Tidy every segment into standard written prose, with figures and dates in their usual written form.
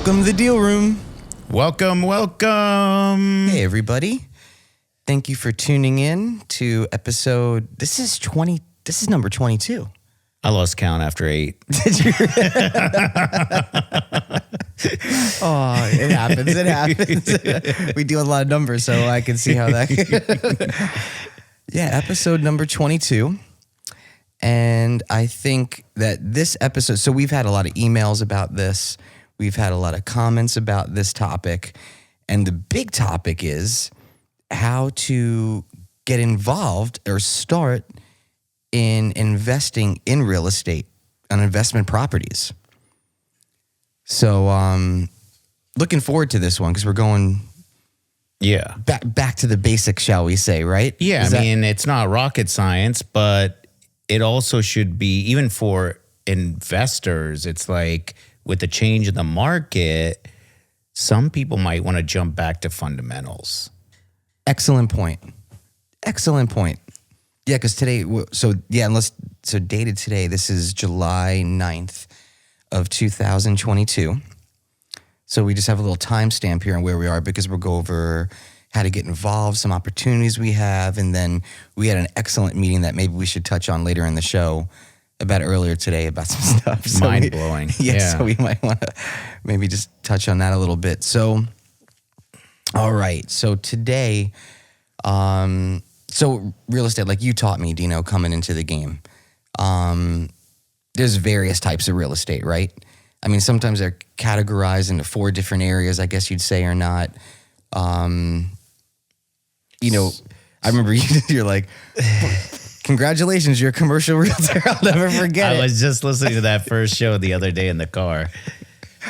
Welcome to the Deal Room. Welcome. Hey, everybody. Thank you for tuning in to episode. This is number 22. I lost count after 8. Did you? Oh, it happens. We deal with a lot of numbers, so I can see how that. Yeah, episode number 22. And I think that this episode, so we've had a lot of emails about this. We've had a lot of comments about this topic. And the big topic is how to get involved or start in investing in real estate on investment properties. So looking forward to this one because we're going back to the basics, shall we say, right? Yeah, it's not rocket science, but it also should be, even for investors, it's like with the change in the market, some people might want to jump back to fundamentals. Excellent point. Yeah, because today, dated today, this is July 9th of 2022. So we just have a little timestamp here on where we are because we'll go over how to get involved, some opportunities we have, and then we had an excellent meeting that maybe we should touch on later in the show about earlier today about some stuff. So mind-blowing. So we might want to maybe just touch on that a little bit. So, all right. So today, so real estate, like you taught me, Dino, coming into the game, there's various types of real estate, right? I mean, sometimes they're categorized into 4 different areas, I guess you'd say, or not. I remember you're like, congratulations, you're a commercial realtor. I'll never forget it. I was just listening to that first show the other day in the car.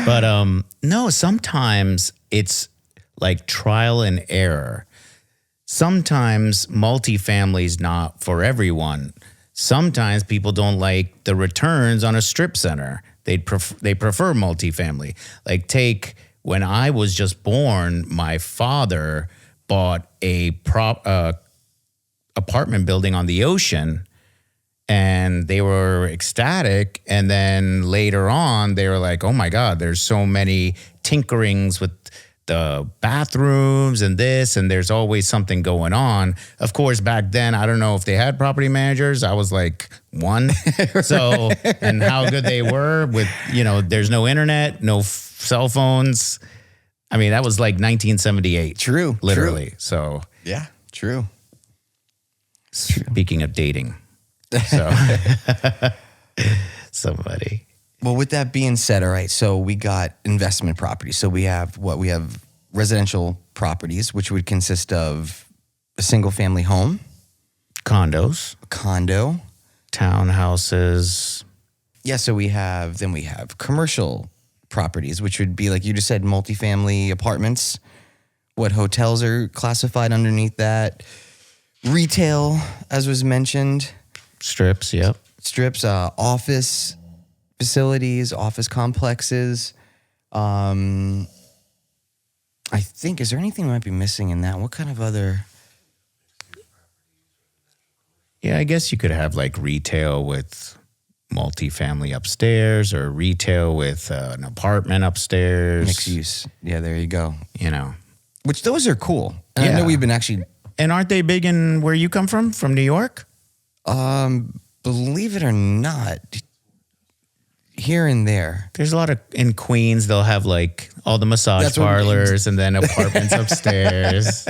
But no, sometimes it's like trial and error. Sometimes multifamily is not for everyone. Sometimes people don't like the returns on a strip center. They prefer multifamily. Like take when I was just born, my father bought a apartment building on the ocean, and they were ecstatic. And then later on, they were like, "Oh my God, there's so many tinkerings with the bathrooms and this, and there's always something going on." Of course, back then, I don't know if they had property managers. I was like 1. So, and how good they were with, there's no internet, no cell phones. I mean, that was like 1978. True. Literally. True. So. Yeah, true. Speaking of dating. So. Somebody. Well, with that being said, all right, so we got investment properties. So we have residential properties, which would consist of a single family home, Condos, condo, townhouses. Yeah, so we have commercial properties, which would be, like you just said, multifamily apartments. What hotels are classified underneath that? Retail, as was mentioned. Strips, yep. Strips, office facilities, office complexes. I think, is there anything we might be missing in that? What kind of other? Yeah, I guess you could have like retail with multifamily upstairs, or retail with an apartment upstairs. Mixed use. Yeah, there you go. Which those are cool. And I know we've been actually. And aren't they big in where you come from New York? Believe it or not, here and there. There's a lot of, in Queens, they'll have like all the massage parlors and then apartments upstairs.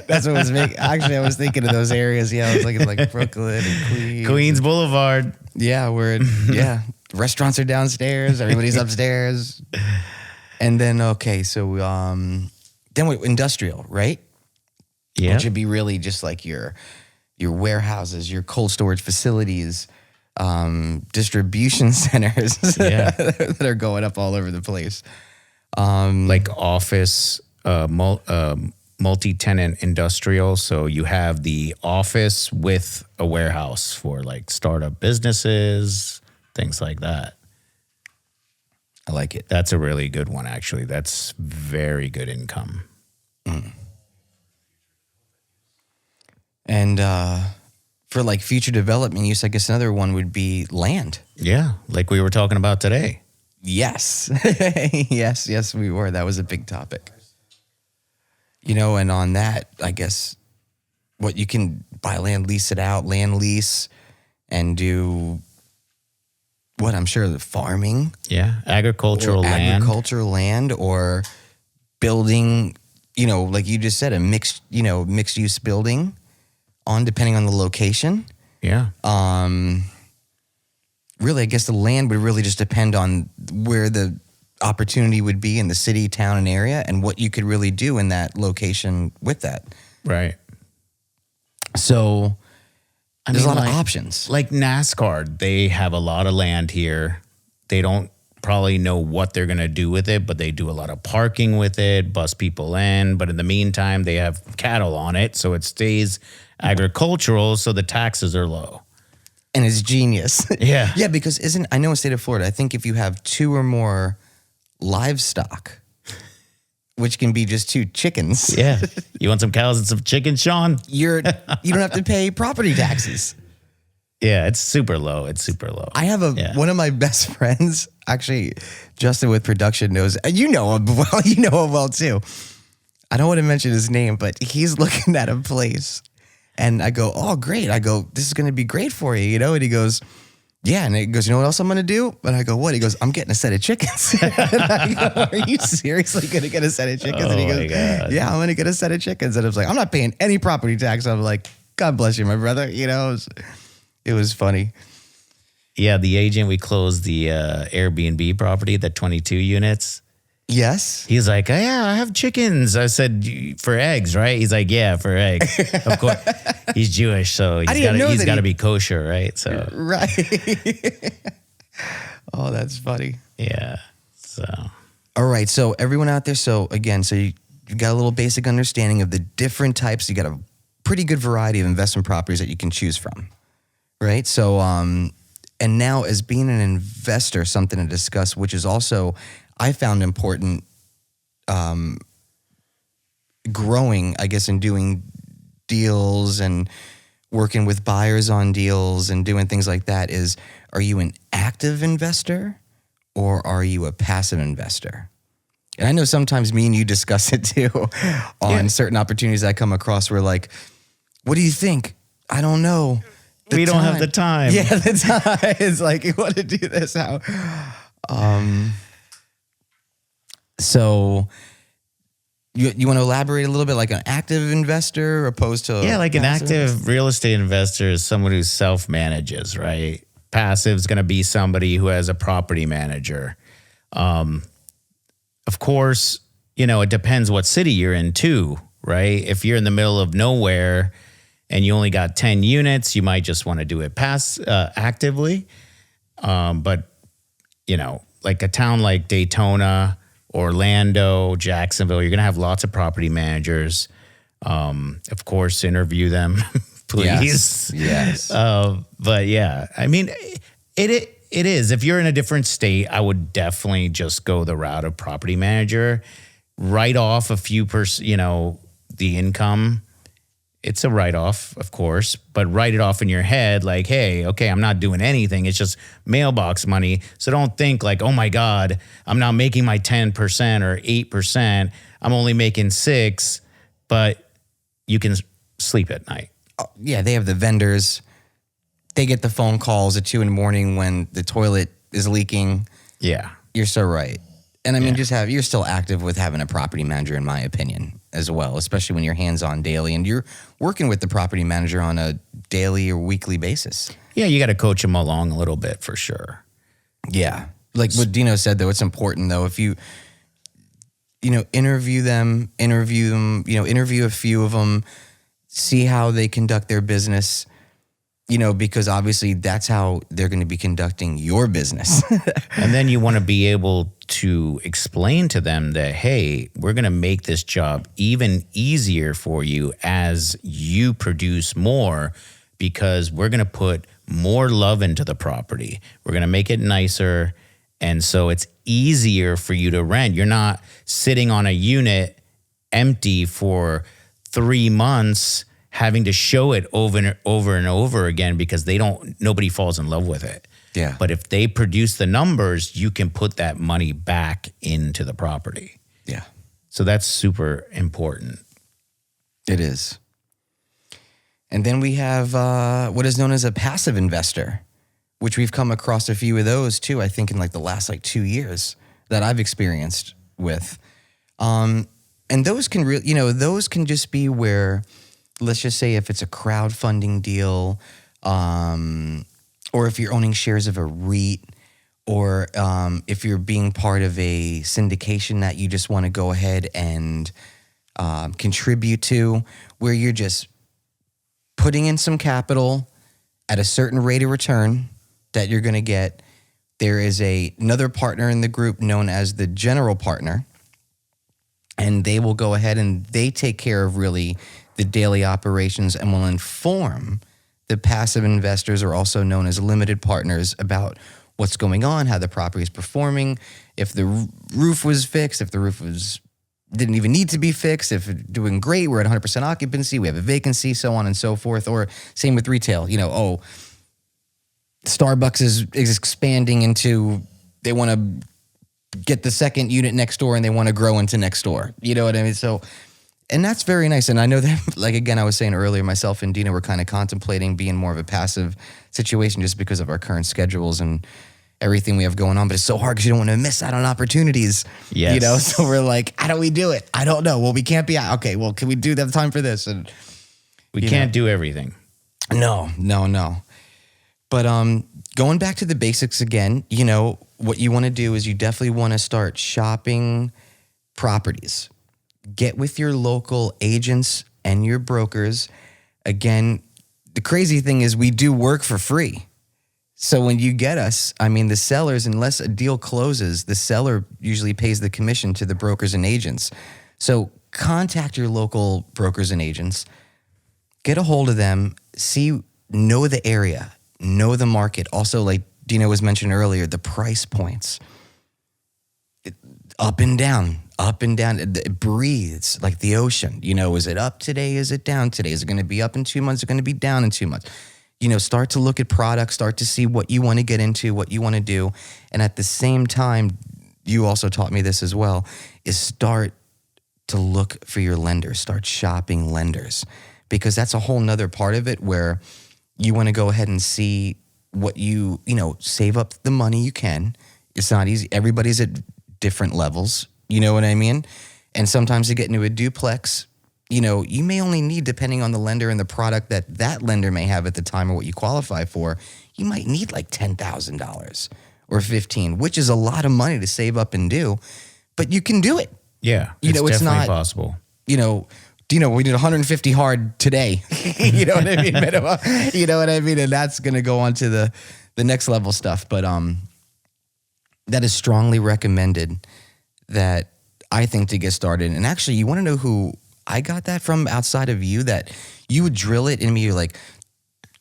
That's what was making. Actually, I was thinking of those areas. Yeah, I was looking like Brooklyn and Queens. Queens Boulevard. Yeah, restaurants are downstairs. Everybody's upstairs. And then, then industrial, right? Yeah. Which would be really just like your warehouses, your cold storage facilities, distribution centers that are going up all over the place. Like office, multi-tenant industrial. So you have the office with a warehouse for like startup businesses, things like that. I like it. That's a really good one, actually. That's very good income. Mm. And for like future development use, I guess another one would be land. Yeah, like we were talking about today. Yes. yes, we were. That was a big topic. And on that, I guess what you can buy land, lease it out, land lease, and do what I'm sure the farming. Yeah. Agricultural land or building, like you just said, a mixed use building depending on the location. Yeah. Really, I guess the land would really just depend on where the opportunity would be in the city, town, and area, and what you could really do in that location with that. Right. So there's a lot of options. Like NASCAR, they have a lot of land here. They don't probably know what they're going to do with it, but they do a lot of parking with it, bus people in. But in the meantime, they have cattle on it, so it stays agricultural, so the taxes are low. And it's genius. Yeah. Yeah, because I know in the state of Florida, I think if you have 2 or more livestock, which can be just 2 chickens. Yeah. You want some cows and some chickens, Sean? You don't have to pay property taxes. Yeah, it's super low. I have one of my best friends, actually, Justin with production knows, and you know him well too. I don't want to mention his name, but he's looking at a place. And I go, oh, great. I go, this is going to be great for you, And he goes, yeah. And he goes, you know what else I'm going to do? And I go, what? He goes, I'm getting a set of chickens. And I go, are you seriously going to get a set of chickens? And he goes, yeah, I'm going to get a set of chickens. And I was like, I'm not paying any property tax. I'm like, God bless you, my brother. It was funny. Yeah, the agent, we closed the Airbnb property, the 22 units. Yes. He's like, oh, yeah, I have chickens. I said, for eggs, right? He's like, yeah, for eggs. Of course. He's Jewish, so he's got to be kosher, right? So right. Oh, that's funny. Yeah. So. All right. So everyone out there, you got a little basic understanding of the different types. You got a pretty good variety of investment properties that you can choose from, right? So, and now as being an investor, something to discuss, which is also I found important growing, I guess, in doing deals and working with buyers on deals and doing things like that is, are you an active investor or are you a passive investor? And I know sometimes me and you discuss it too on certain opportunities I come across where like, what do you think? I don't know. We don't have the time. Yeah, the time. It's like, you want to do this how? So you want to elaborate a little bit like an active investor opposed to like an active real estate investor is someone who self-manages, right? Passive is going to be somebody who has a property manager. Of course, it depends what city you're in too, right? If you're in the middle of nowhere and you only got 10 units, you might just want to do it actively. But, like a town like Daytona, Orlando, Jacksonville, you're going to have lots of property managers. Of course, interview them, please. Yes. But yeah, I mean, it is. If you're in a different state, I would definitely just go the route of property manager. Write off a few the income. It's a write-off, of course, but write it off in your head like, hey, okay, I'm not doing anything. It's just mailbox money. So don't think like, oh my God, I'm not making my 10% or 8%. I'm only making 6%, but you can sleep at night. Yeah, they have the vendors. They get the phone calls at 2 a.m. when the toilet is leaking. Yeah. You're so right. And I mean, you're still active with having a property manager, in my opinion, as well, especially when you're hands-on daily and you're working with the property manager on a daily or weekly basis. Yeah, you got to coach them along a little bit for sure. Yeah. Like what Dino said, though, it's important, though, if you interview a few of them, see how they conduct their business, because obviously that's how they're going to be conducting your business. And then you want to be able to explain to them that, hey, we're going to make this job even easier for you as you produce more because we're going to put more love into the property. We're going to make it nicer. And so it's easier for you to rent. You're not sitting on a unit empty for 3 months having to show it over and over again because nobody falls in love with it. Yeah. But if they produce the numbers, you can put that money back into the property. Yeah. So that's super important. It is. And then we have what is known as a passive investor, which we've come across a few of those too, I think in like the last 2 years that I've experienced with. And those can really, those can just be where, let's just say if it's a crowdfunding deal, or if you're owning shares of a REIT, or if you're being part of a syndication that you just want to go ahead and contribute to, where you're just putting in some capital at a certain rate of return that you're going to get. There is another partner in the group known as the general partner, and they will go ahead and they take care of really the daily operations and will inform the passive investors, are also known as limited partners, about what's going on, how the property is performing, if the roof was fixed, if the roof didn't even need to be fixed, if it's doing great, we're at 100% occupancy, we have a vacancy, so on and so forth. Or same with retail, Starbucks is expanding into, they want to get the second unit next door and they want to grow into next door. You know what I mean? So, and that's very nice. And I know that, again, I was saying earlier, myself and Dina were kind of contemplating being more of a passive situation just because of our current schedules and everything we have going on. But it's so hard because you don't want to miss out on opportunities. Yes. So we're like, how do we do it? I don't know. Well, we can't be out. Okay, well, can we do that time for this? And we can't do everything. No. But going back to the basics again, what you want to do is you definitely want to start shopping properties. Get with your local agents and your brokers. Again, the crazy thing is we do work for free. So when you get us, the sellers, unless a deal closes, the seller usually pays the commission to the brokers and agents. So contact your local brokers and agents, get a hold of them, know the area, know the market. Also, like Dina was mentioning earlier, the price points. Up and down. It breathes like the ocean. Is it up today? Is it down today? Is it going to be up in 2 months? Is it going to be down in 2 months? Start to look at products, start to see what you want to get into, what you want to do. And at the same time, you also taught me this as well, is start to look for your lenders, start shopping lenders, because that's a whole nother part of it where you want to go ahead and see what save up the money you can. It's not easy. Everybody's at different levels. You know what I mean? And sometimes to get into a duplex, you may only need, depending on the lender and the product that lender may have at the time or what you qualify for, you might need like $10,000 or $15,000, which is a lot of money to save up and do, but you can do it. Yeah, it's definitely not possible. Dino, we did 150 hard today. You know what I mean? Minimum. You know what I mean? And that's going to go on to the next level stuff. But that is strongly recommended, that I think, to get started. And actually, you want to know who I got that from outside of you, that you would drill it in me. You're like,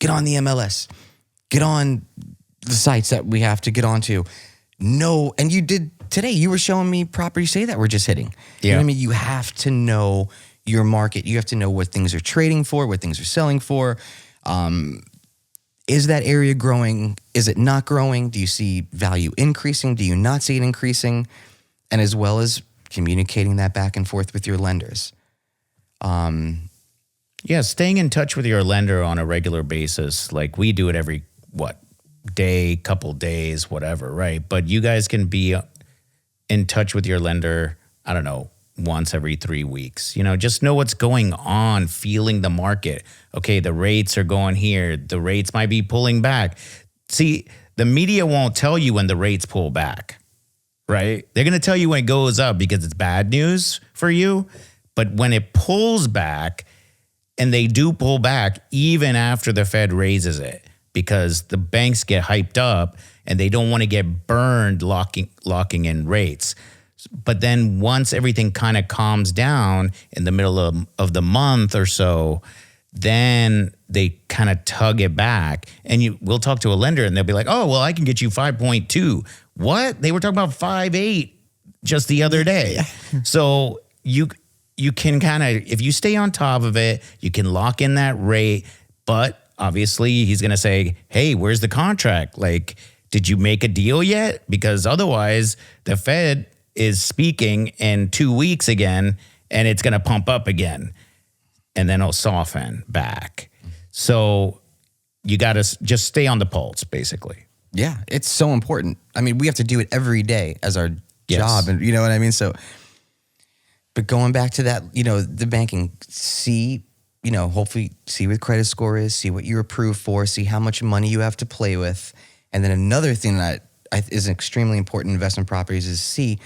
get on the MLS, get on the sites that we have to get onto. No, and you did today. You were showing me properties that we're just hitting. Yeah. You know what I mean? You have to know your market. You have to know what things are trading for, what things are selling for. Is that area growing? Is it not growing? Do you see value increasing? Do you not see it increasing? And as well as communicating that back and forth with your lenders. Staying in touch with your lender on a regular basis. Like we do it every, day, couple days, whatever, right? But you guys can be in touch with your lender, I don't know, once every 3 weeks. Just know what's going on, feeling the market. Okay, the rates are going here. The rates might be pulling back. See, the media won't tell you when the rates pull back, right? They're going to tell you when it goes up because it's bad news for you. But when it pulls back, and they do pull back even after the Fed raises it, because the banks get hyped up and they don't want to get burned locking in rates. But then once everything kind of calms down in the middle of the month or so, then they kind of tug it back. And we'll talk to a lender and they'll be like, oh, well, I can get you 5.2. What? They were talking about 5.8 just the other day. Yeah. So you can kind of, if you stay on top of it, you can lock in that rate. But obviously he's going to say, hey, where's the contract? Like, did you make a deal yet? Because otherwise the Fed is speaking in 2 weeks again, and it's going to pump up again, and then it'll soften back. So you got to just stay on the pulse, basically. Yeah, it's so important. I mean, we have to do it every day as our job, and you know what I mean? So, but going back to that, the banking, hopefully see what the credit score is, see what you're approved for, see how much money you have to play with. And then another thing that is extremely important in investment properties is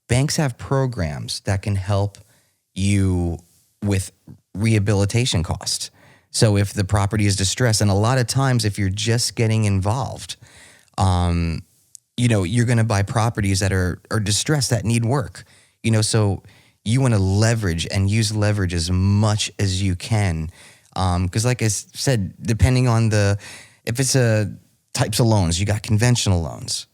banks have programs that can help you with rehabilitation costs. So if the property is distressed, and a lot of times if you're just getting involved, you're going to buy properties that are distressed, that need work, so you want to leverage and use leverage as much as you can. Because like I said, depending on if it's types of loans, you got conventional loans,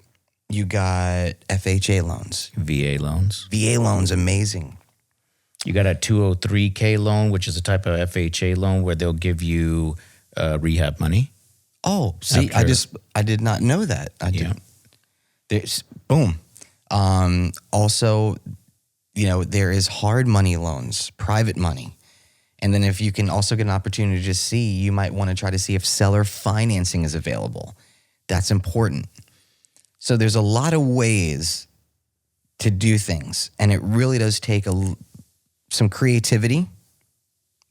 you got FHA loans. VA loans. VA loans, amazing. You got a 203K loan, which is a type of FHA loan where they'll give you rehab money. Oh, see, I did not know that. I didn't. There's, boom. Also, there is hard money loans, private money. And then if you can also get an opportunity to see, you might want to try to see if seller financing is available. That's important. So there's a lot of ways to do things, and it really does take some creativity.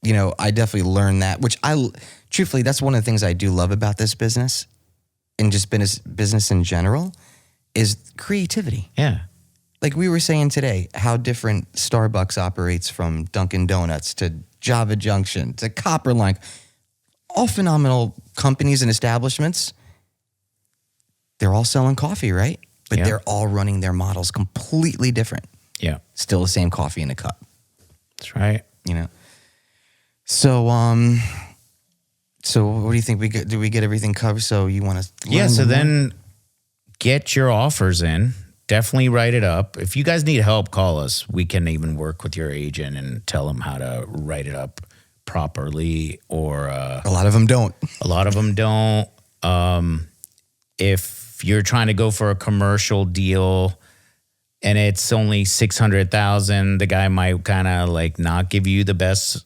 I definitely learned that, which truthfully, that's one of the things I do love about this business and just business in general is creativity. Yeah. Like we were saying today, how different Starbucks operates from Dunkin' Donuts to Java Junction to Copperline, all phenomenal companies and establishments. They're all selling coffee, right? But they're all running their models completely different. Yeah. Still the same coffee in a cup. That's right. So, what do you think? Do we get everything covered? So you want to? Yeah. So then get your offers in. Definitely write it up. If you guys need help, call us. We can even work with your agent and tell them how to write it up properly. Or a lot of them don't. A lot of them don't. If you're trying to go for a commercial deal and it's only $600,000, the guy might kind of like not give you the best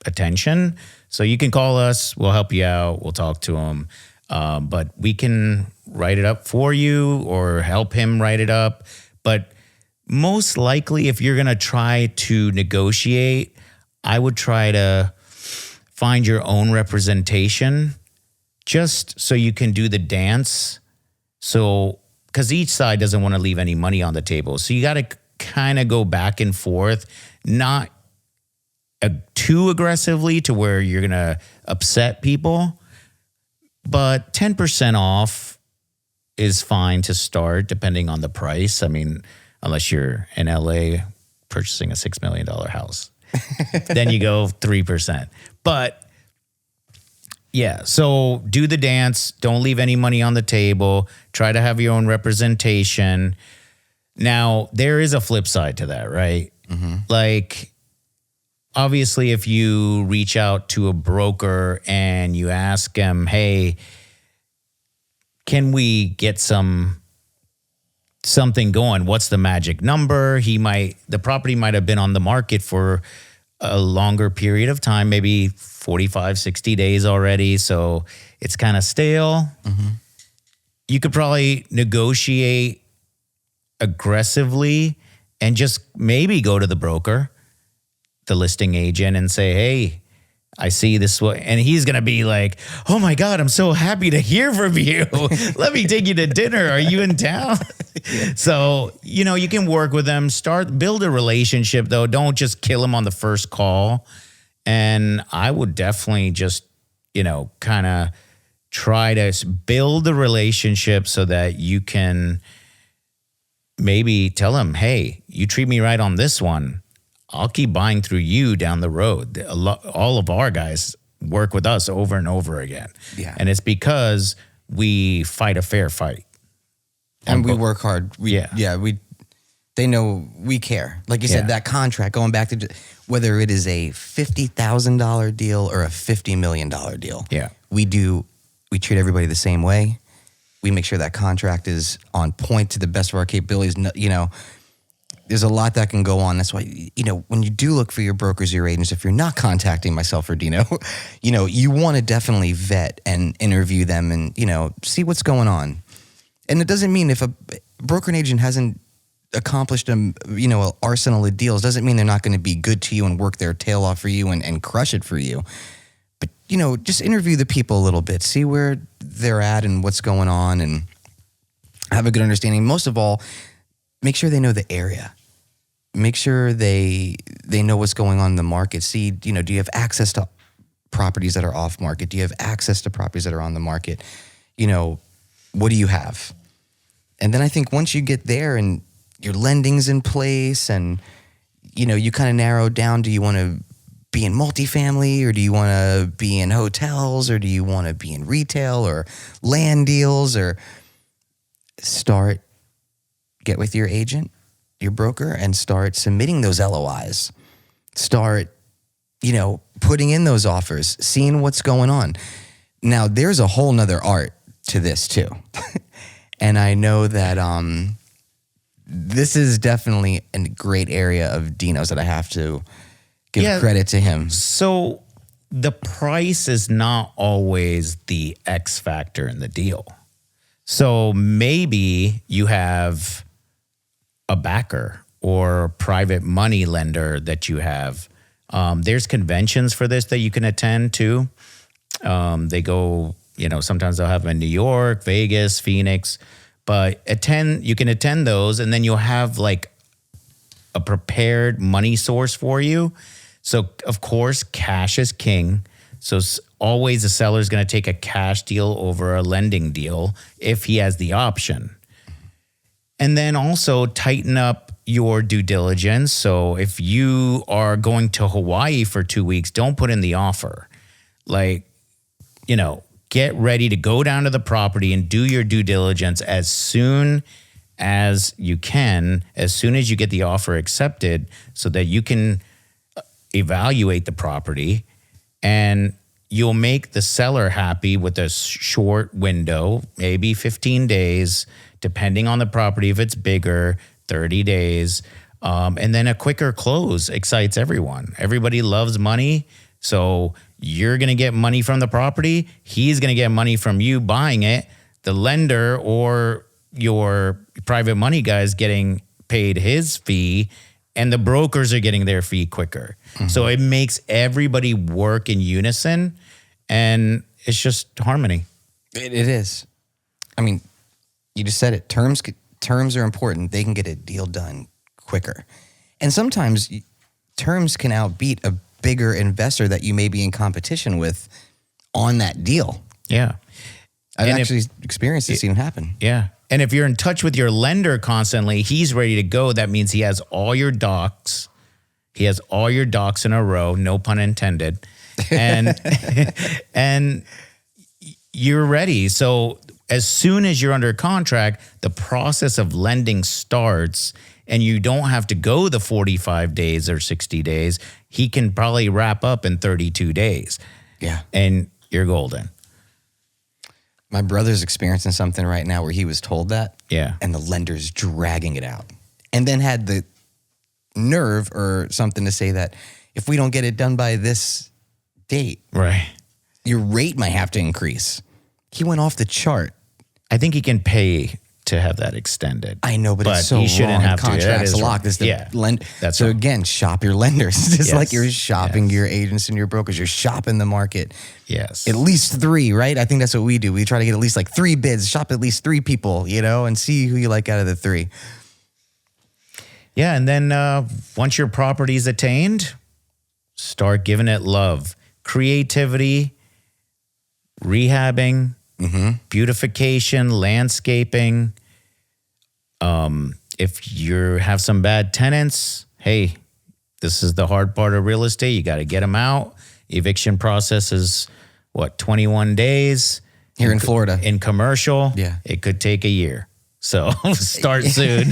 attention. So you can call us. We'll help you out. We'll talk to him. But we can write it up for you or help him write it up. But most likely, if you're going to try to negotiate, I would try to find your own representation just so you can do the dance. So, because each side doesn't want to leave any money on the table. So you got to kind of go back and forth, not too aggressively to where you're going to upset people. But 10% off is fine to start, depending on the price. I mean, unless you're in LA purchasing a $6 million house, then you go 3%. But yeah, so do the dance. Don't leave any money on the table. Try to have your own representation. Now, there is a flip side to that, right? Mm-hmm. Like, obviously, if you reach out to a broker and you ask him, hey, can we get something going? What's the magic number? The property might have been on the market for a longer period of time, maybe 45, 60 days already. So it's kind of stale. Mm-hmm. You could probably negotiate aggressively and just maybe go to the broker, the listing agent, and say, hey, I see this way. And he's going to be like, oh my God, I'm so happy to hear from you. Let me take you to dinner. Are you in town? So, you can work with them, build a relationship though. Don't just kill him on the first call. And I would definitely just, kind of try to build a relationship so that you can maybe tell him, hey, you treat me right on this one, I'll keep buying through you down the road. All of our guys work with us over and over again. Yeah. And it's because we fight a fair fight. And we work hard. They know we care. Like you said, that contract, going back to whether it is a $50,000 deal or a $50 million deal. Yeah. We treat everybody the same way. We make sure that contract is on point to the best of our capabilities. You know, there's a lot that can go on. That's why, you know, when you do look for your brokers, your agents, if you're not contacting myself or Dino, you know, you want to definitely vet and interview them and, you know, see what's going on. And it doesn't mean if a broker and agent hasn't accomplished an arsenal of deals, doesn't mean they're not going to be good to you and work their tail off for you and crush it for you. But, you know, just interview the people a little bit, see where they're at and what's going on, and have a good understanding. Most of all, make sure they know the area. Make sure they know what's going on in the market. See, you know, do you have access to properties that are off market? Do you have access to properties that are on the market? You know, what do you have? And then I think once you get there and your lending's in place and, you know, you kind of narrow down, do you want to be in multifamily or do you want to be in hotels or do you want to be in retail or land deals, or get with your agent, your broker, and start submitting those LOIs. Start, you know, putting in those offers, seeing what's going on. Now, there's a whole nother art to this too. And I know that this is definitely a great area of Dino's that I have to give credit to him. So the price is not always the X factor in the deal. So maybe you have a backer or private money lender that you have. There's conventions for this that you can attend to. They go, you know, sometimes they'll have them in New York, Vegas, Phoenix, but you can attend those, and then you'll have like a prepared money source for you. So of course, cash is king. So always the seller is going to take a cash deal over a lending deal if he has the option. And then also tighten up your due diligence. So if you are going to Hawaii for 2 weeks, don't put in the offer. Like, you know, get ready to go down to the property and do your due diligence as soon as you can, as soon as you get the offer accepted, so that you can evaluate the property and you'll make the seller happy with a short window, maybe 15 days, depending on the property. If it's bigger, 30 days. And then a quicker close excites everyone. Everybody loves money. So you're going to get money from the property. He's going to get money from you buying it. The lender or your private money guy is getting paid his fee, and the brokers are getting their fee quicker. Mm-hmm. So it makes everybody work in unison, and it's just harmony. It is. I mean, you just said it. Terms are important. They can get a deal done quicker. And sometimes terms can outbeat a bigger investor that you may be in competition with on that deal. Yeah. I've actually experienced this even happen. Yeah. And if you're in touch with your lender constantly, he's ready to go. That means he has all your docs. He has all your docs in a row, no pun intended. And and you're ready. So as soon as you're under contract, the process of lending starts, and you don't have to go the 45 days or 60 days. He can probably wrap up in 32 days. Yeah. And you're golden. My brother's experiencing something right now where he was told that. Yeah. And the lender's dragging it out. And then had the nerve or something to say that if we don't get it done by this date, right, your rate might have to increase. He went off the chart. I think he can pay to have that extended. I know, but it's so he shouldn't wrong. have Contracts to. locked. That's so wrong. Again, shop your lenders. Just Yes. like you're shopping your agents and your brokers. You're shopping the market. Yes. At least 3, right? I think that's what we do. We try to get at least like 3 bids, shop at least 3 people, you know, and see who you like out of the 3. Yeah, and then once your property is attained, start giving it love. Creativity, rehabbing, beautification, landscaping. If you have some bad tenants, hey, this is the hard part of real estate. You got to get them out. Eviction process is, 21 days? Here in Florida. In commercial, Yeah. it could take a year. So start soon.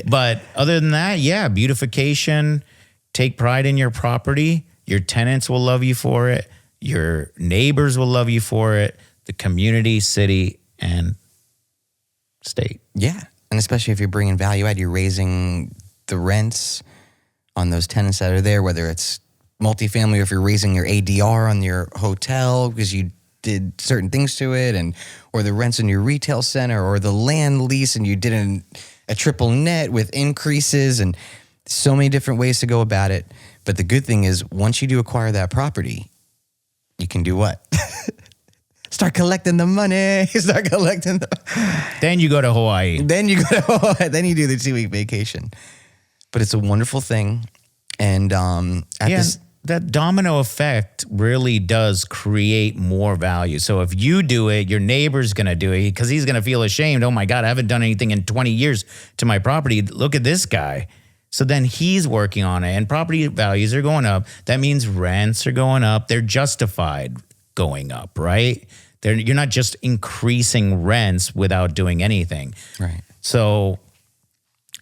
But other than that, yeah, beautification, take pride in your property. Your tenants will love you for it. Your neighbors will love you for it. The community, city, and state. Yeah. And especially if you're bringing value add, you're raising the rents on those tenants that are there, whether it's multifamily or if you're raising your ADR on your hotel because you did certain things to it, and or the rents in your retail center or the land lease and you did a triple net with increases, and so many different ways to go about it. But the good thing is once you do acquire that property, you can do what? Start collecting the money. Start collecting Then you go to Hawaii. Then you go to Hawaii. Then you do the 2-week vacation. But it's a wonderful thing. And that domino effect really does create more value. So if you do it, your neighbor's going to do it because he's going to feel ashamed. Oh my God, I haven't done anything in 20 years to my property. Look at this guy. So then he's working on it and property values are going up. That means rents are going up. They're justified going up, right? You're not just increasing rents without doing anything. right. So,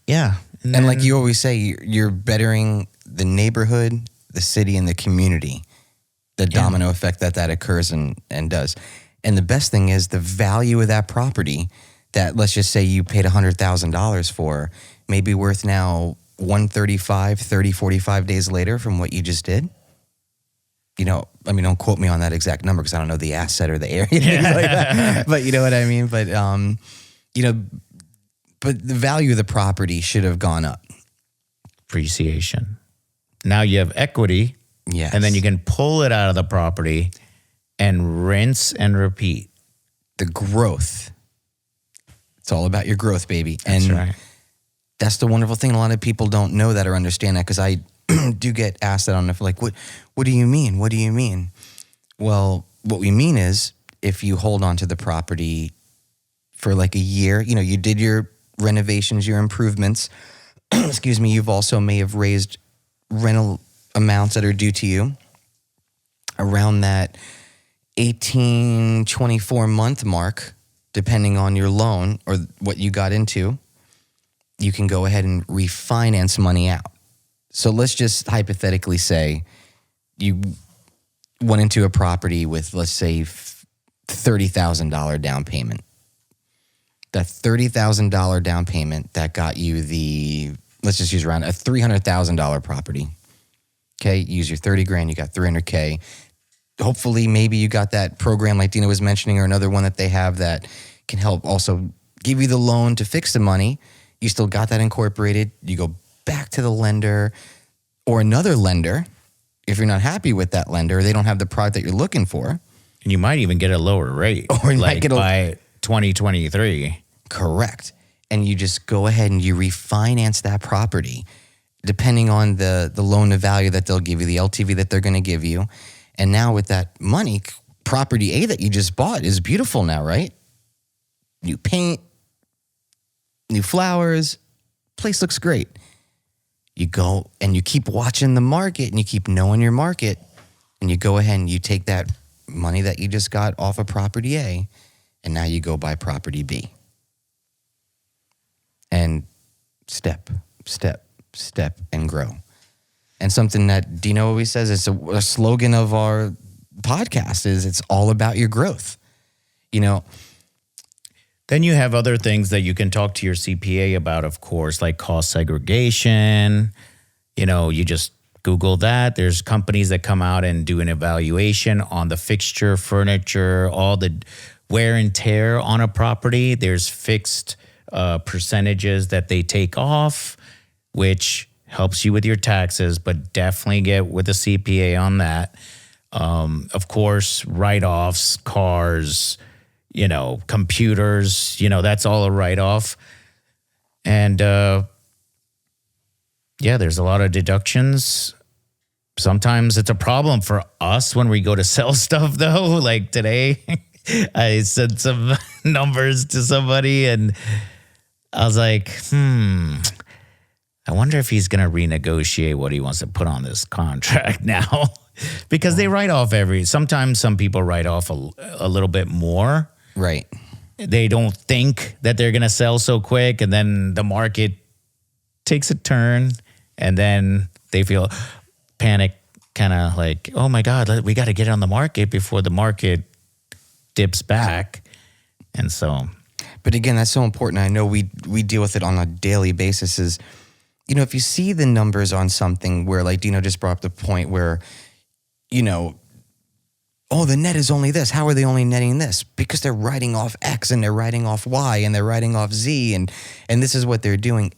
yeah. And like you always say, you're bettering the neighborhood, the city, and the community. The domino effect that occurs and does. And the best thing is the value of that property that, let's just say you paid $100,000 for, may be worth now 135, 30, 45 days later from what you just did. You know, I mean, don't quote me on that exact number because I don't know the asset or the area, things like that. But you know what I mean? But, you know, but the value of the property should have gone up. Appreciation. Now you have equity. Yes. And then you can pull it out of the property and rinse and repeat. The growth. It's all about your growth, baby. That's and right. That's the wonderful thing. A lot of people don't know that or understand that because I do get asked that on the, like, what do you mean? What do you mean? Well, what we mean is if you hold on to the property for like a year, you know, you did your renovations, your improvements, excuse me, you've also may have raised rental amounts that are due to you around that 18, 24 month mark, depending on your loan or what you got into, you can go ahead and refinance money out. So let's just hypothetically say you went into a property with, let's say, $30,000 down payment. That $30,000 down payment that got you let's just use around a $300,000 property. Okay, use your 30 grand, you got $300K. Hopefully, maybe you got that program like Dina was mentioning or another one that they have that can help also give you the loan to fix the money. You still got that incorporated. You go back to the lender or another lender. If you're not happy with that lender, they don't have the product that you're looking for. And you might even get a lower rate. Or you like might get by 2023. Correct. And you just go ahead and you refinance that property depending on the loan to value that they'll give you, the LTV that they're going to give you. And now with that money, property A that you just bought is beautiful now, right? New paint, new flowers, place looks great. You go and you keep watching the market and you keep knowing your market and you go ahead and you take that money that you just got off of property A and now you go buy property B. And step, and grow. And something that Dino always says, it's a slogan of our podcast is it's all about your growth. You know, Then you have other things that you can talk to your CPA about, of course, like cost segregation. You know, you just Google that. There's companies that come out and do an evaluation on the fixture, furniture, all the wear and tear on a property. There's fixed percentages that they take off, which helps you with your taxes, but definitely get with a CPA on that. Of course, write-offs, cars, you know, computers, you know, that's all a write-off. And yeah, there's a lot of deductions. Sometimes it's a problem for us when we go to sell stuff, though. Like today, I sent some numbers to somebody and I was like, I wonder if he's going to renegotiate what he wants to put on this contract now. Because they write off sometimes some people write off a little bit more. right. They don't think that they're going to sell so quick, and then the market takes a turn, and then they feel panic, kind of like, oh my God, we got to get it on the market before the market dips back. And so. But again, that's so important. I know we deal with it on a daily basis is, you know, if you see the numbers on something where, like Dino just brought up the point where, you know, oh, the net is only this. How are they only netting this? Because they're writing off X and they're writing off Y and they're writing off Z and this is what they're doing.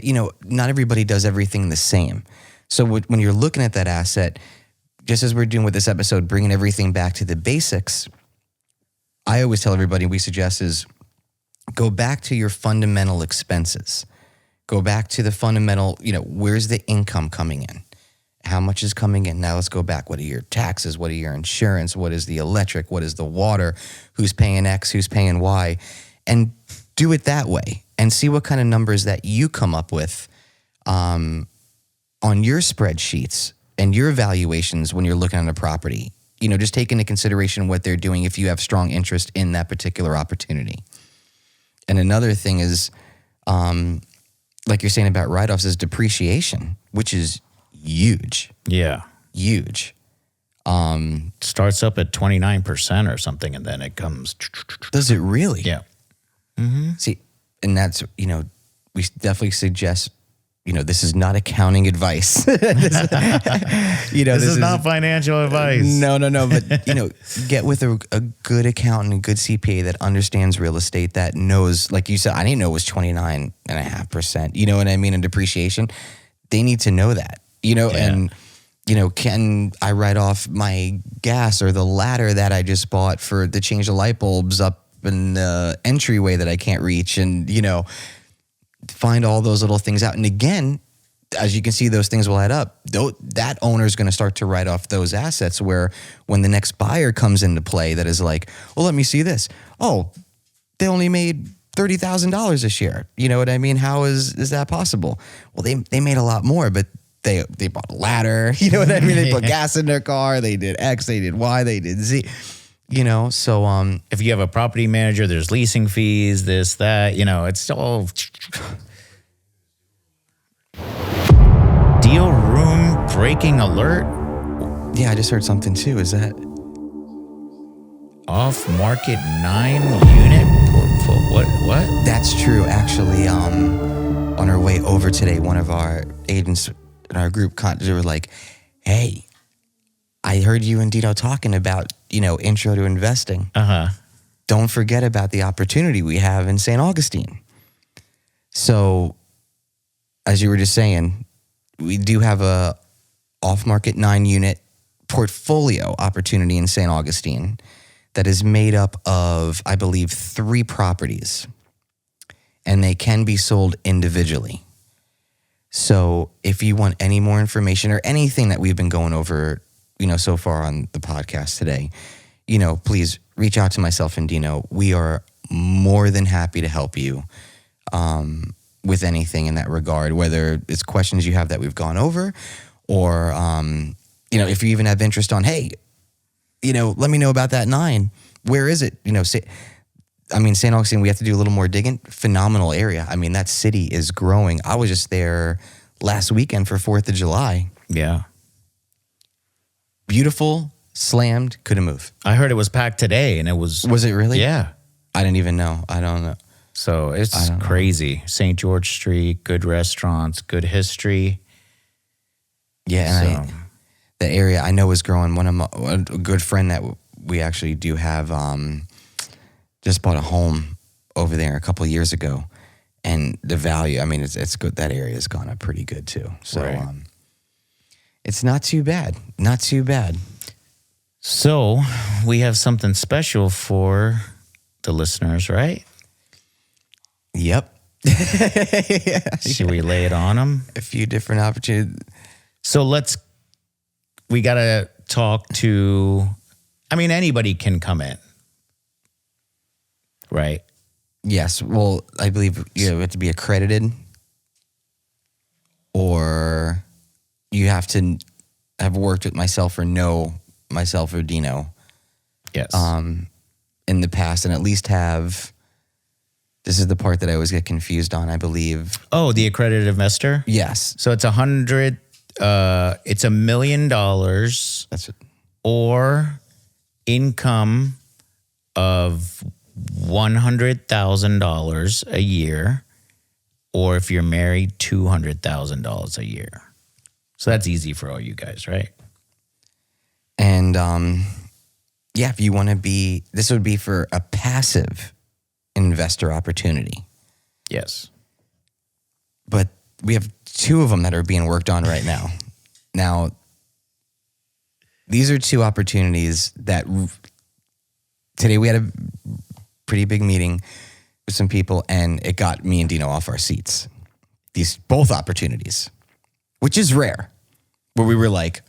You know, not everybody does everything the same. So when you're looking at that asset, just as we're doing with this episode, bringing everything back to the basics, I always tell everybody we suggest is go back to your fundamental expenses. Go back to the fundamental, you know, where's the income coming in? How much is coming in? Now let's go back. What are your taxes? What are your insurance? What is the electric? What is the water? Who's paying X? Who's paying Y? And do it that way and see what kind of numbers that you come up with on your spreadsheets and your evaluations when you're looking at a property. You know, just take into consideration what they're doing if you have strong interest in that particular opportunity. And another thing is, like you're saying about write-offs, is depreciation, which is huge. Yeah. Huge. Starts up at 29% or something, and then it comes. Does it really? Yeah. See, and that's, you know, we definitely suggest, you know, this is not accounting advice. You know, this is not financial advice. No. But, you know, get with a good accountant, a good CPA that understands real estate, that knows, like you said, I didn't know it was 29.5%. You know what I mean? In depreciation, they need to know that, you know, and, you know, can I write off my gas or the ladder that I just bought to change the light bulbs up in the entryway that I can't reach? And, you know, find all those little things out. And again, as you can see, those things will add up. That owner is going to start to write off those assets, where when the next buyer comes into play that is like, well, let me see this. Oh, they only made $30,000 this year. You know what I mean? How is that possible? Well, they made a lot more, but they bought a ladder. You know what I mean? They put gas in their car. They did X, they did Y, they did Z. You know, so if you have a property manager, there's leasing fees, this, that, you know, it's all deal room breaking alert. Yeah, I just heard something too. Is that off market 9-unit portfolio? What? That's true. Actually, on our way over today, one of our agents in our group, they were like, "Hey, I heard you and Dino talking about, you know, intro to investing. Don't forget about the opportunity we have in St. Augustine." So, as you were just saying, we do have a off-market 9-unit portfolio opportunity in St. Augustine that is made up of, I believe, 3 properties, and they can be sold individually. So if you want any more information or anything that we've been going over, you know, so far on the podcast today, you know, please reach out to myself and Dino. We are more than happy to help you with anything in that regard, whether it's questions you have that we've gone over, or, you know, if you even have interest on, hey, you know, let me know about that 9. Where is it? You know, St. Augustine, we have to do a little more digging. Phenomenal area. I mean, that city is growing. I was just there last weekend for 4th of July. Yeah. Beautiful, slammed, couldn't move. I heard it was packed today, and it was... Was it really? Yeah. I didn't even know. I don't know. So it's crazy. St. George Street, good restaurants, good history. Yeah, and the area I know is growing. A good friend that we actually do have just bought a home over there a couple of years ago, and the value, I mean, it's good. That area has gone up pretty good too. So it's not too bad. Not too bad. So we have something special for the listeners, right? Yep. Should we lay it on them? A few different opportunities. So we got to talk to, I mean, anybody can come in, right? Yes. Well, I believe you have to be accredited, or you have to have worked with myself or know myself or Dino. Yes. In the past, and at least have, this is the part that I always get confused on, I believe. Oh, the accredited investor? Yes. So it's it's $1 million. That's it. Or income of $100,000 a year, or if you're married, $200,000 a year. So that's easy for all you guys, right? And yeah, if you want to be, this would be for a passive investor opportunity. Yes. But we have 2 of them that are being worked on right now. Now, these are 2 opportunities that today we had a pretty big meeting with some people, and it got me and Dino off our seats. These both opportunities, which is rare, where we were like,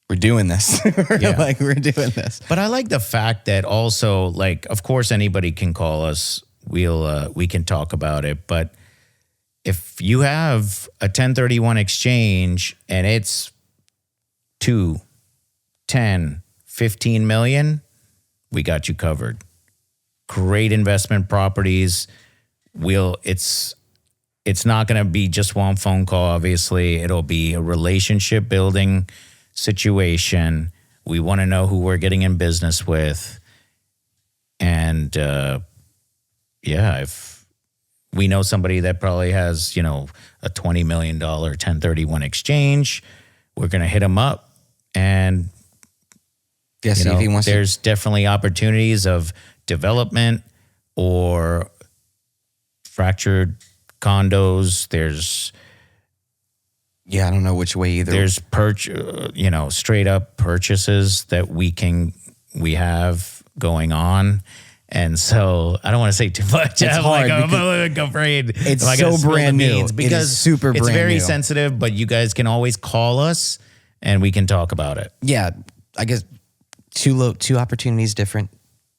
we're doing this. We're doing this. But I like the fact that also, like, of course, anybody can call us. We can talk about it. But if you have a 1031 exchange and it's 2, 10, 15 million, we got you covered. Great investment properties. It's not going to be just one phone call, obviously. It'll be a relationship building situation. We want to know who we're getting in business with. And if we know somebody that probably has, a $20 million 1031 exchange, we're going to hit them up. And if he wants there's definitely opportunities of development or fractured condos. There's I don't know which way either. There's straight up purchases that we have going on. And so I don't want to say too much. It's hard. I'm afraid. It's so brand new. Because it is super brand new. It's very sensitive, but you guys can always call us and we can talk about it. Yeah, I guess 2 opportunities, different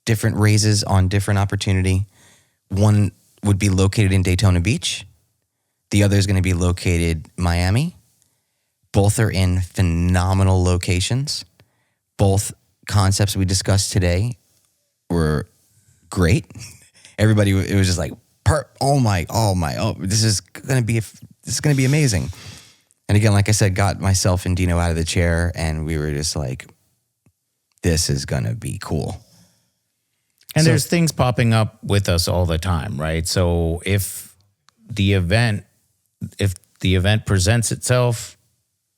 raises on different opportunity. One would be located in Daytona Beach. The other is going to be located Miami. Both are in phenomenal locations. Both concepts we discussed today were great. Everybody, it was just like, this is going to be amazing. And again, like I said, got myself and Dino out of the chair, and we were just like, this is going to be cool. And there's things popping up with us all the time, right? So if the event presents itself,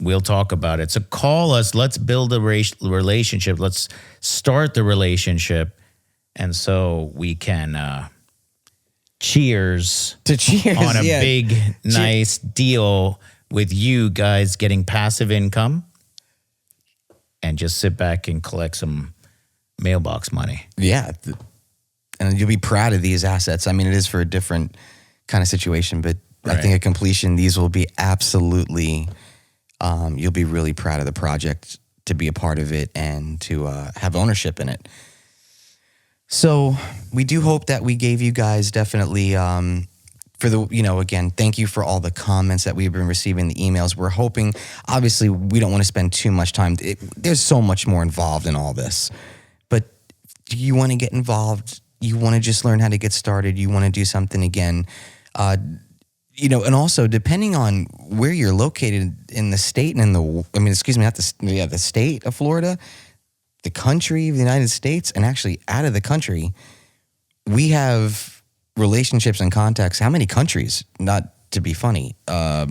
we'll talk about it. So call us. Let's build a relationship. Let's start the relationship. And so we can cheers on a big, nice deal with you guys getting passive income, and just sit back and collect some mailbox money. Yeah. And you'll be proud of these assets. I mean, it is for a different kind of situation, but right. I think at completion, these will be absolutely, you'll be really proud of the project, to be a part of it and to have ownership in it. So we do hope that we gave you guys definitely again, thank you for all the comments that we've been receiving, the emails. We're hoping, obviously, we don't want to spend too much time. There's so much more involved in all this. But you want to get involved, you want to just learn how to get started, you want to do something again, and also depending on where you're located in the state and the state of Florida, the country of the United States, and actually out of the country, we have relationships and contacts. How many countries? Not to be funny. I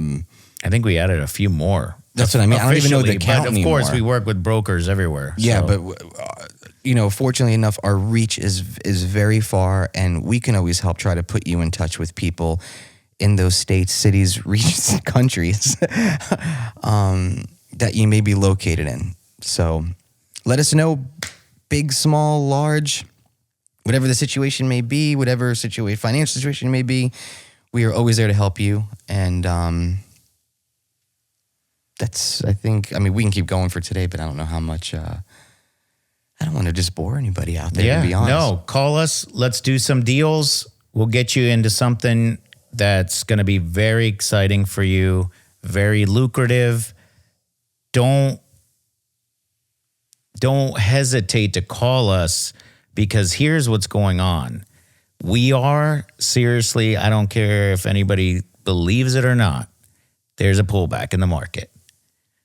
think we added a few more. That's what I mean. I don't even know the count anymore. Of course, we work with brokers everywhere. Yeah, so. But fortunately enough, our reach is very far, and we can always help try to put you in touch with people in those states, cities, regions, and countries that you may be located in. So let us know, big, small, large, whatever the situation may be, whatever financial situation may be, we are always there to help you. And we can keep going for today, but I don't know how much, I don't want to just bore anybody out there, to be honest. No, call us. Let's do some deals. We'll get you into something that's going to be very exciting for you, very lucrative. Don't hesitate to call us, because here's what's going on. We are, seriously, I don't care if anybody believes it or not, there's a pullback in the market.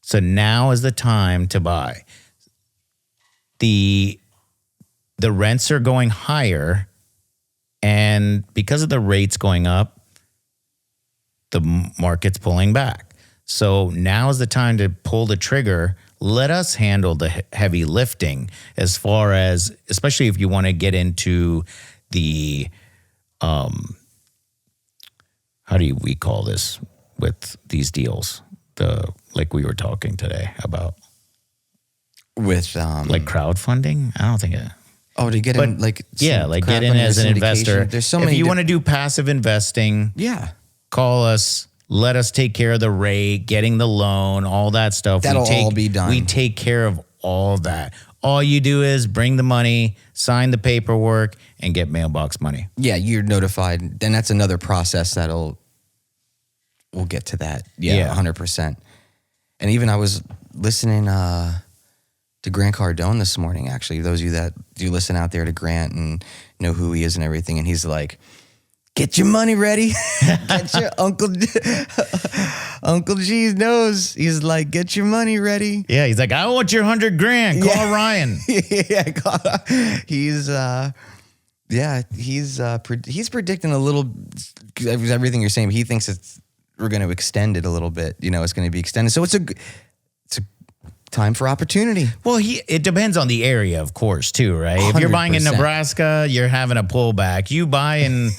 So now is the time to buy. The the rents are going higher, and because of the rates going up, the market's pulling back. So now is the time to pull the trigger. Let us handle the heavy lifting as far as, especially if you want to get into the, how do we call this with these deals? Like we were talking today about. With like crowdfunding? I don't think it. Oh, to get in, like, get in as an investor. There's so many. If you want to do passive investing, call us. Let us take care of the rate, getting the loan, all that stuff. That'll all be done. We take care of all that. All you do is bring the money, sign the paperwork, and get mailbox money. Yeah, you're notified. Then that's another process we'll get to that. Yeah. 100%. And even I was listening to Grant Cardone this morning, actually. Those of you that do listen out there to Grant and know who he is and everything. And he's like, get your money ready. Get your Uncle G knows. He's like, get your money ready. Yeah, he's like, I want your $100,000. Call Ryan. He's predicting a little everything you're saying. He thinks we're going to extend it a little bit. It's going to be extended. So it's a time for opportunity. Well, it depends on the area, of course, too, right? 100%. If you're buying in Nebraska, you're having a pullback. You buy in,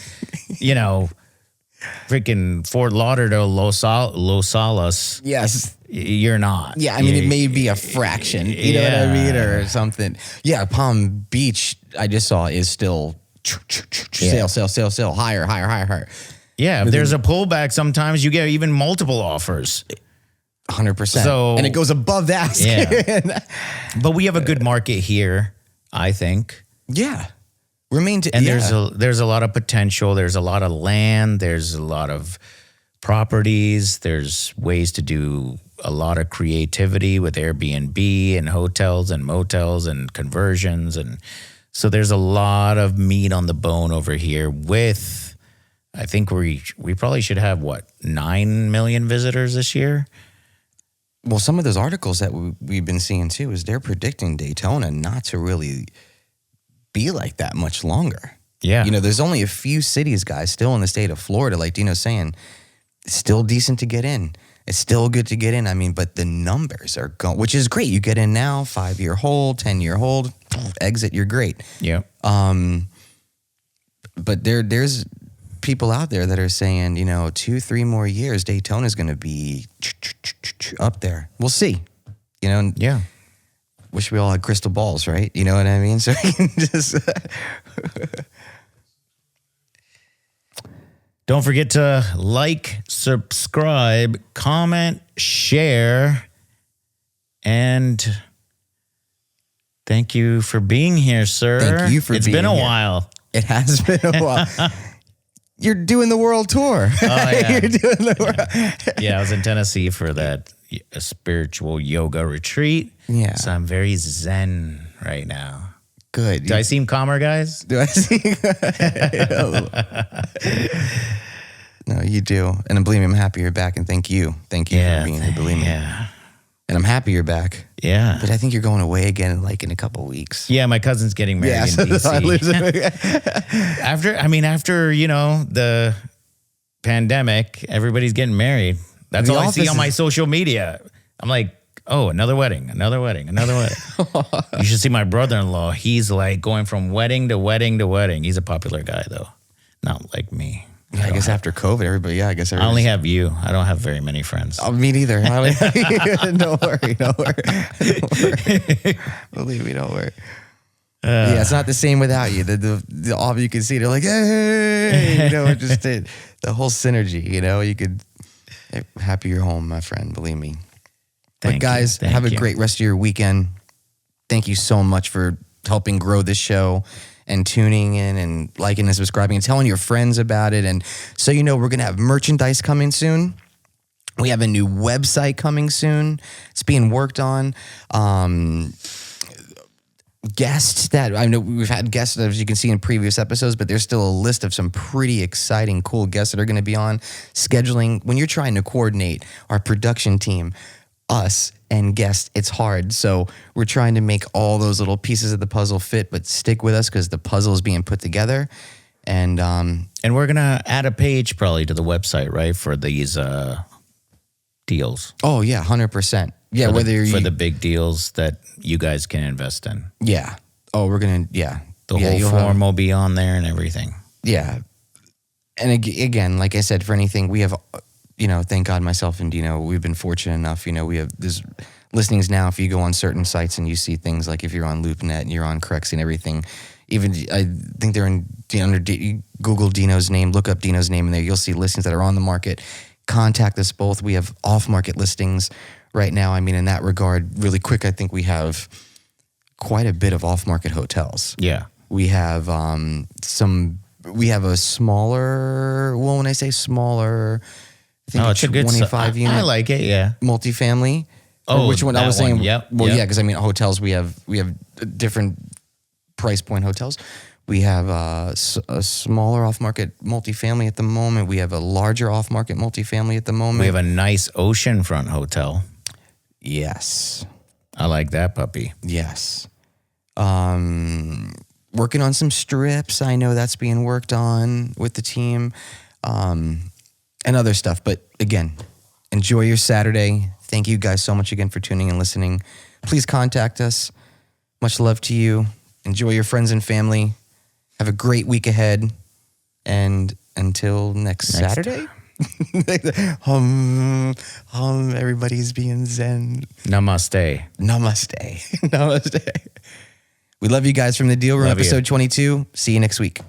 freaking Fort Lauderdale, Los Alamos. Yes. You're not. Yeah, I mean, it may be a fraction. You know what I mean? Or something. Yeah, Palm Beach, I just saw, is still sale, higher. Yeah, if there's a pullback, sometimes you get even multiple offers. 100%. And it goes above that. Yeah. But we have a good market here, I think. Yeah. There's a lot of potential. There's a lot of land. There's a lot of properties. There's ways to do a lot of creativity with Airbnb and hotels and motels and conversions. And so there's a lot of meat on the bone over here with, I think we probably should have, 9 million visitors this year? Well, some of those articles that we've been seeing too is they're predicting Daytona not to really be like that much longer. Yeah. There's only a few cities, guys, still in the state of Florida, like Dino's saying, it's still decent to get in. It's still good to get in. I mean, but the numbers are going, which is great. You get in now, 5-year hold, 10-year hold, exit, you're great. Yeah. But there's people out there that are saying, 2-3 more years, Daytona is going to be up there. We'll see. Yeah. Wish we all had crystal balls, right? You know what I mean? So we can just. Don't forget to like, subscribe, comment, share, and thank you for being here, sir. Thank you for being here. It's been a while. It has been a while. You're doing the world tour. Oh, yeah. You're doing the world. Yeah, I was in Tennessee for that spiritual yoga retreat. Yeah. So I'm very zen right now. Good. Do I seem calmer, guys? Do I seem? No, you do. And believe me, I'm happy you're back. And thank you. Thank you for being here. Believe me. Yeah. And I'm happy you're back. Yeah. But I think you're going away again in a couple of weeks. Yeah, my cousin's getting married in DC. after the pandemic, everybody's getting married. That's all I see on my social media. I'm like, oh, another wedding. You should see my brother-in-law. He's like going from wedding to wedding to wedding. He's a popular guy, though. Not like me. Yeah, I guess after COVID, everybody. I only have you. I don't have very many friends. Oh, me neither. Don't worry. Believe me, don't worry. Yeah, it's not the same without you. The all of you can see, they're like, hey, just the whole synergy. You could happy you're home, my friend. Believe me. But guys, have a great rest of your weekend. Thank you so much for helping grow this show and tuning in and liking and subscribing and telling your friends about it. And so we're going to have merchandise coming soon. We have a new website coming soon. It's being worked on. Guests that I know we've had guests, as you can see in previous episodes, but there's still a list of some pretty exciting, cool guests that are going to be on. Scheduling, when you're trying to coordinate our production team, us and guests, it's hard. So we're trying to make all those little pieces of the puzzle fit, but stick with us because the puzzle is being put together. And we're gonna add a page probably to the website, right, for these deals. oh yeah, 100%. Yeah, For the big deals that you guys can invest in. yeah. Oh, we're gonna The whole form will be on there and everything. Yeah. And again, like I said, for anything, we have, thank God myself and Dino, we've been fortunate enough, we have this listings now. If you go on certain sites and you see things like if you're on LoopNet and you're on Crexy and everything, even I think they're under Google Dino's name, look up Dino's name in there. You'll see listings that are on the market. Contact us both. We have off-market listings right now. I mean, in that regard, really quick, I think we have quite a bit of off-market hotels. Yeah. We have we have a smaller, well, when I say smaller, I think it's a good 25 unit. I like it, yeah. Multifamily. Oh, Or which one? I was saying, Yep. well, yep. yeah, because I mean, hotels, we have different price point hotels. We have a smaller off-market multifamily at the moment. We have a larger off-market multifamily at the moment. We have a nice oceanfront hotel. Yes. I like that puppy. Yes. Working on some strips. I know that's being worked on with the team, and other stuff. But again, enjoy your Saturday. Thank you guys so much again for tuning and listening. Please contact us. Much love to you. Enjoy your friends and family. Have a great week ahead. And until next Saturday. Everybody's being zen. Namaste. Namaste. Namaste. We love you guys from The Deal Room, Love you. episode 22. See you next week.